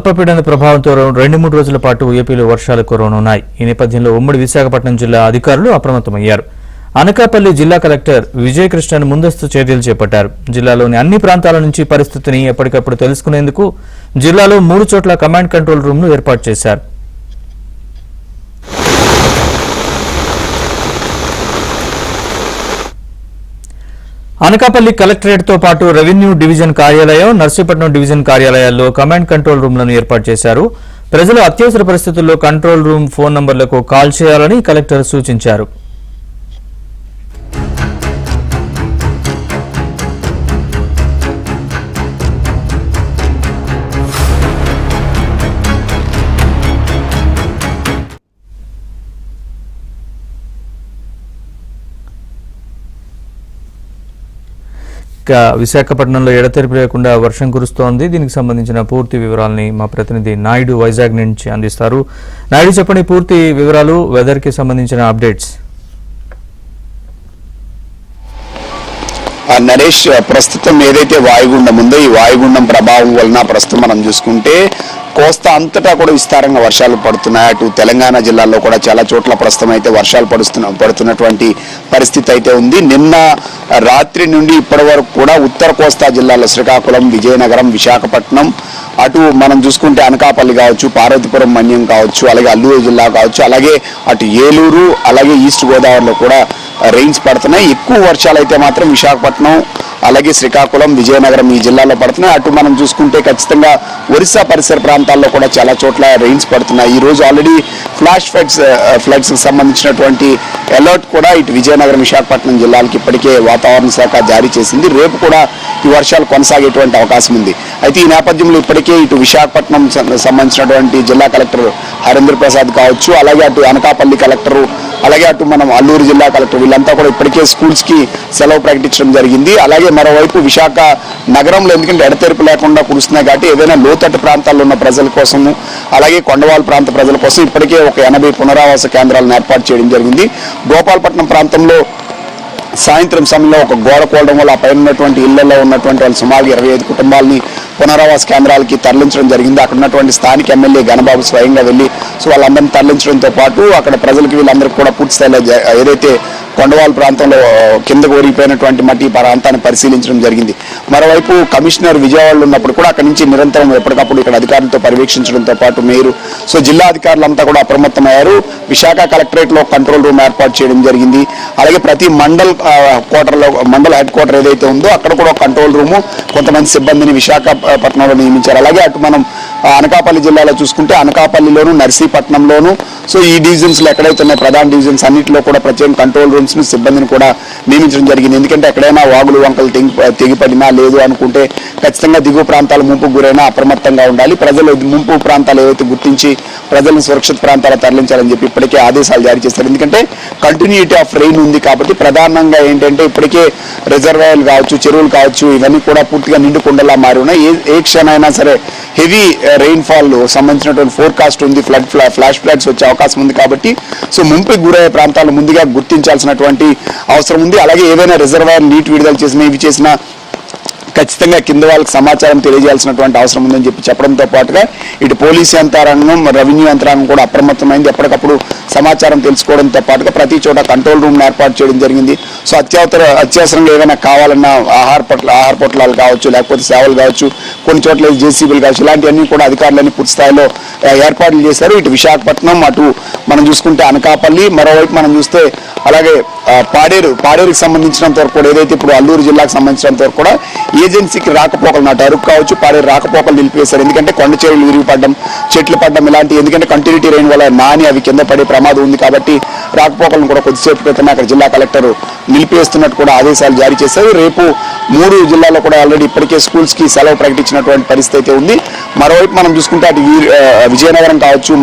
అల్పపీడన ప్రభావంతో 2-3 రోజుల పాటు ఏపీలో వర్షాలు కురవనున్నాయి. ఈ నేపథ్యంలో ఉమ్మడి విశాఖపట్నం జిల్లా అధికారులు అప్రమత్తమయ్యారు. అనకాపల్లి జిల్లా కలెక్టర్ విజయకృష్ణన్ ముందస్తు చర్యలు చేపట్టారు. జిల్లాలోని అన్ని ప్రాంతాల నుంచి పరిస్థితిని ఎప్పటికప్పుడు తెలుసుకునేందుకు జిల్లాలో 3 చోట్ల కమాండ్ కంట్రోల్ రూమ్ను ఏర్పాటు చేశారు. అనకాపల్లి కలెక్టరేట్తో పాటు రెవెన్యూ డివిజన్ కార్యాలయం, నర్సీపట్నం డివిజన్ కార్యాలయాల్లో కమాండ్ కంట్రోల్ రూమ్లను ఏర్పాటు చేశారు. ప్రజలు అత్యవసర పరిస్థితుల్లో కంట్రోల్ రూమ్ ఫోన్ నంబర్లకు కాల్ చేయాలని కలెక్టర్ సూచించారు. విశాఖపట్నంలో ఎడతెరిపి లేకుండా వర్షం కురుస్తోంది. దీనికి సంబంధించిన పూర్తి వివరాలని మా ప్రతినిధి నాయుడు వైజాగ్ నుంచి అందిస్తారు. నాయుడు, చెప్పండి పూర్తి వివరాలు, వెదర్ కి సంబంధించిన అప్డేట్స్. నరేష్, ప్రస్తుతం ఏదైతే వాయుగుండం ఉందో ఈ వాయుగుండం ప్రభావం వలన ప్రస్తుతం మనం చూసుకుంటే కోస్తా అంతటా కూడా విస్తారంగా వర్షాలు పడుతున్నాయి. అటు తెలంగాణ జిల్లాలో కూడా చాలా చోట్ల ప్రస్తుతం అయితే వర్షాలు పడుతున్నటువంటి పరిస్థితి అయితే ఉంది. నిన్న రాత్రి నుండి ఇప్పటి వరకు కూడా ఉత్తర కోస్తా జిల్లాలో శ్రీకాకుళం, విజయనగరం, విశాఖపట్నం, అటు మనం చూసుకుంటే అనకాపల్లి కావచ్చు, పార్వతీపురం మన్యం కావచ్చు, అలాగే అల్లూరు జిల్లా కావచ్చు, అలాగే అటు ఏలూరు, అలాగే ఈస్ట్ గోదావరిలో కూడా రెయిన్స్ పడుతున్నాయి. ఎక్కువ వర్షాలు అయితే మాత్రం విశాఖపట్నం, అలాగే శ్రీకాకుళం, విజయనగరం ఈ జిల్లాలో పడుతున్నాయి. అటు మనం చూసుకుంటే ఖచ్చితంగా ఒరిస్సా పరిసర ప్రాంతాల్లో కూడా చాలా చోట్ల రెయిన్స్ పడుతున్నాయి. ఈ రోజు ఆల్రెడీ ఫ్లాష్ ఫ్లడ్స్ కి సంబంధించినటువంటి అలర్ట్ కూడా ఇటు విజయనగరం, విశాఖపట్నం జిల్లాలకు ఇప్పటికే వాతావరణ శాఖ జారీ చేసింది. రేపు కూడా ఈ వర్షాలు కొనసాగేటువంటి అవకాశం ఉంది. అయితే ఈ నేపథ్యంలో ఇప్పటికే ఇటు విశాఖపట్నం సంబంధించినటువంటి జిల్లా కలెక్టర్ హరేంద్ర ప్రసాద్ కావచ్చు, అలాగే అటు అనకాపల్లి కలెక్టరు, అలాగే అటు మనం అల్లూరు జిల్లా కలెక్టర్ వీళ్ళంతా కూడా ఇప్పటికే స్కూల్స్ కి సెలవు ప్రకటించడం జరిగింది. అలాగే మరోవైపు విశాఖ నగరంలో ఎందుకంటే ఎడతెరిపి లేకుండా కురుస్తున్నాయి కాబట్టి ఏదైనా లోతట్టు ప్రాంతాల్లో ఉన్న ప్రజల కోసము, అలాగే కొండవాళ్ళ ప్రాంత ప్రజల కోసం ఇప్పటికే ఒక 80 పునరావాస కేంద్రాలను ఏర్పాటు చేయడం జరిగింది. గోపాలపట్నం ప్రాంతంలో సాయంత్రం సమయంలో ఒక గోడ కూడడం వల్ల ఆ పైన ఉన్నటువంటి ఇళ్లలో ఉన్నటువంటి వాళ్ళు సుమారు 25 కుటుంబాలని పునరావాస కేంద్రాలకి తరలించడం జరిగింది. అక్కడ ఉన్నటువంటి స్థానిక ఎమ్మెల్యే గణబాబు స్వయంగా వెళ్ళి వాళ్ళందరినీ తరలించడంతో పాటు అక్కడ ప్రజలకి వీళ్ళందరికీ కూడా పూర్తి స్థాయిలో ఏదైతే కొండవాళ్ళ ప్రాంతంలో కిందకు ఒరిగిపోయినటువంటి మట్టి ప్రాంతాన్ని పరిశీలించడం జరిగింది. మరోవైపు కమిషనర్ విజయవాడలో ఉన్నప్పుడు కూడా అక్కడి నుంచి నిరంతరం ఎప్పటికప్పుడు ఇక్కడ అధికారులతో పర్యవేక్షించడంతో పాటు మేయర్, జిల్లా అధికారులంతా కూడా అప్రమత్తమయ్యారు. విశాఖ కలెక్టరేట్ లో కంట్రోల్ రూమ్ ఏర్పాటు చేయడం జరిగింది. అలాగే ప్రతి మండల్ హెడ్ క్వార్టర్ ఏదైతే ఉందో అక్కడ కూడా కంట్రోల్ రూము, కొంతమంది సిబ్బందిని విశాఖపట్నంలో నియమించారు. అలాగే అటు మనం అనకాపల్లి జిల్లాలో చూసుకుంటే అనకాపల్లిలోను, నర్సీపట్నంలోను, ఈ డివిజన్స్ లో ఎక్కడైతే ఉన్నాయి ప్రధాన డివిజన్స్ అన్నింటిలో కూడా ప్రత్యేక కంట్రోల్ రూమ్స్ ను సిబ్బందిని కూడా నియమించడం జరిగింది. ఎందుకంటే ఎక్కడైనా వాగులు వంకలు తెగిపడినా లేదు అనుకుంటే ఖచ్చితంగా దిగువ ప్రాంతాలు ముంపుకు గురైనా అప్రమత్తంగా ఉండాలి. ప్రజలు ముంపు ప్రాంతాలు ఏవైతే గుర్తించి ప్రజలను సురక్షిత ప్రాంతాలకు తరలించాలని చెప్పి ఇప్పటికే ఆదేశాలు జారీ చేస్తారు. ఎందుకంటే కంటిన్యూటీ ఆఫ్ రెయిన్ ఉంది కాబట్టి ప్రధానంగా ఏంటంటే ఇప్పటికే రిజర్వాయర్లు కావచ్చు, చెరువులు కావచ్చు, ఇవన్నీ కూడా పూర్తిగా నిండుకుండలా మారి ఉన్నాయి. ఏ క్షణమైనా సరే హెవీ రెయిన్ ఫాల్ సంబంధించినటువంటి ఫోర్కాస్ట్ ఉంది, ఫ్లాష్ ఫ్లడ్స్ వచ్చే అవకాశం ఉంది కాబట్టి ముంపుకు గురయ్యే ప్రాంతాలు ముందుగా గుర్తించాల్సినటువంటి అవసరం ఉంది. అలాగే ఏవైనా రిజర్వాయర్ నీటి విడుదల చేసినా ఇవి చేసినా ఖచ్చితంగా కింద వాళ్ళకి సమాచారం తెలియజేయాల్సినటువంటి అవసరం ఉందని చెప్పి చెప్పడంతో పాటుగా ఇటు పోలీసు యంత్రాంగం, రెవెన్యూ యంత్రాంగం కూడా అప్రమత్తమైంది. ఎప్పటికప్పుడు సమాచారం తెలుసుకోవడంతో పాటుగా ప్రతి చోట కంట్రోల్ రూమ్ ఏర్పాటు చేయడం జరిగింది. అత్యవసరంగా ఏమైనా కావాలన్నా ఆహార పొట్లాలు కావచ్చు, లేకపోతే సేవలు కావచ్చు, కొన్ని చోట్ల జేసీబీలు కావచ్చు, ఇలాంటివన్నీ కూడా అధికారులన్నీ పూర్తి స్థాయిలో ఏర్పాట్లు చేశారు. ఇటు విశాఖపట్నం, అటు మనం చూసుకుంటే అనకాపల్లి, మరోవైపు మనం చూస్తే అలాగే పాడేరుకి సంబంధించినంత వరకు కూడా ఏదైతే ఇప్పుడు అల్లూరు జిల్లాకు సంబంధించినంత వరకు కూడా ఏజెన్సీకి రాకపోకలు నాటు అరుకు కావచ్చు, పాడేరు రాకపోకలు నిలిపివేశారు. ఎందుకంటే కొండ చెరువులు విరిగిపడడం, చెట్లు పడడం ఇలాంటి, ఎందుకంటే కంటిన్యూటీ రెయిన్ వల్ల నాని అవి కింద పడే ప్రమాదం ఉంది కాబట్టి రాకపోకలను కూడా కొద్దిసేపు క్రితమే అక్కడ జిల్లా కలెక్టర్ నిలిపివేస్తున్నట్టు కూడా ఆదేశాలు జారీ చేశారు. రేపు 3 జిల్లాల్లో కూడా ఆల్రెడీ ఇప్పటికే స్కూల్స్ కి సెలవు ప్రకటించినటువంటి పరిస్థితి అయితే ఉంది. మరోవైపు మనం చూసుకుంటే అటు విజయనగరం కావచ్చు,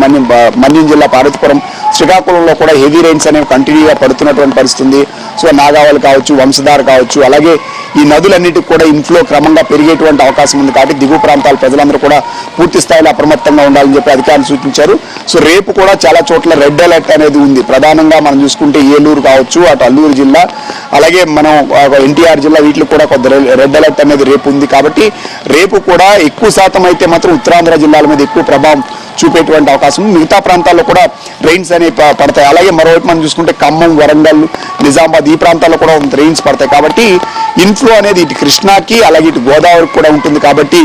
మన్యం జిల్లా, పార్వతీపురం, శ్రీకాకుళంలో కూడా హెవీ రెయిన్స్ అనేవి కంటిన్యూగా పడుతున్నటువంటి పరిస్థితి ఉంది. సో నాగావళి కావచ్చు, వంశధార కావచ్చు, అలాగే ఈ నదులన్నిటికి కూడా ఇన్ఫ్లో క్రమంగా పెరిగేటువంటి అవకాశం ఉంది. కాబట్టి దిగువ ప్రాంతాల ప్రజలందరూ కూడా పూర్తి స్థాయిలో అప్రమత్తంగా ఉండాలని చెప్పి అధికారులు సూచించారు. సో రేపు కూడా చాలా చోట్ల రెడ్ అలర్ట్ అనేది ఉంది. ప్రధానంగా మనం చూసుకుంటే ఏలూరు కావచ్చు, అటు అల్లూరు జిల్లా, అలాగే మనం ఎన్టీఆర్ జిల్లా, వీటిలో కూడా కొంత రెడ్ అలర్ట్ అనేది రేపు ఉంది. కాబట్టి రేపు కూడా ఎక్కువ శాతం అయితే మాత్రం ఉత్తరాంధ్ర జిల్లాల మీద ఎక్కువ ప్రభావం చూపేటువంటి అవకాశం ఉంది. మిగతా ప్రాంతాల్లో కూడా రెయిన్స్ అనేవి పడతాయి. అలాగే మరోవైపు మనం చూసుకుంటే ఖమ్మం, వరంగల్, నిజామాబాద్ ఈ ప్రాంతాల్లో కూడా రెయిన్స్ పడతాయి. కాబట్టి ఇన్ఫ్లో అనేది ఇటు కృష్ణాకి అలాగే ఇటు గోదావరికి కూడా ఉంటుంది. కాబట్టి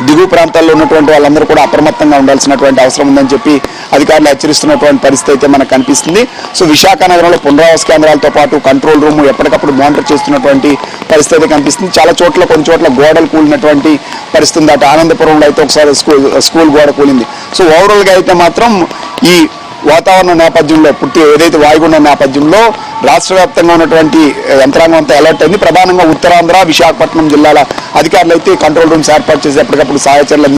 దిగువ ప్రాంతాల్లో ఉన్నటువంటి వాళ్ళందరూ కూడా అప్రమత్తంగా ఉండాల్సినటువంటి అవసరం ఉందని చెప్పి అధికారులు హెచ్చరిస్తున్నటువంటి పరిస్థితి అయితే మనకు కనిపిస్తుంది. సో విశాఖ నగరంలో పునరావాస కేంద్రాలతో పాటు కంట్రోల్ రూమ్ ఎప్పటికప్పుడు మానిటర్ చేస్తున్నటువంటి పరిస్థితి అయితే కనిపిస్తుంది. చాలా చోట్ల కొన్ని చోట్ల గోడలు కూలినటువంటి పరిస్థితి ఉంది. అటు ఆనందపురంలో అయితే ఒకసారి స్కూల్ గోడ కూలింది. సో ఓవరాల్గా అయితే మాత్రం ఈ వాతావరణ నేపథ్యంలో ఏదైతే వాయుగుండం నేపథ్యంలో రాష్ట్ర వ్యాప్తంగా ఉన్నటువంటి యంత్రాంగం అంతా అలర్ట్ అయింది. ప్రధానంగా ఉత్తరాంధ్ర, విశాఖపట్నం జిల్లాల అధికారులు అయితే కంట్రోల్ రూమ్స్ ఏర్పాటు చేసి ఎప్పటికప్పుడు సహాయ చర్యలు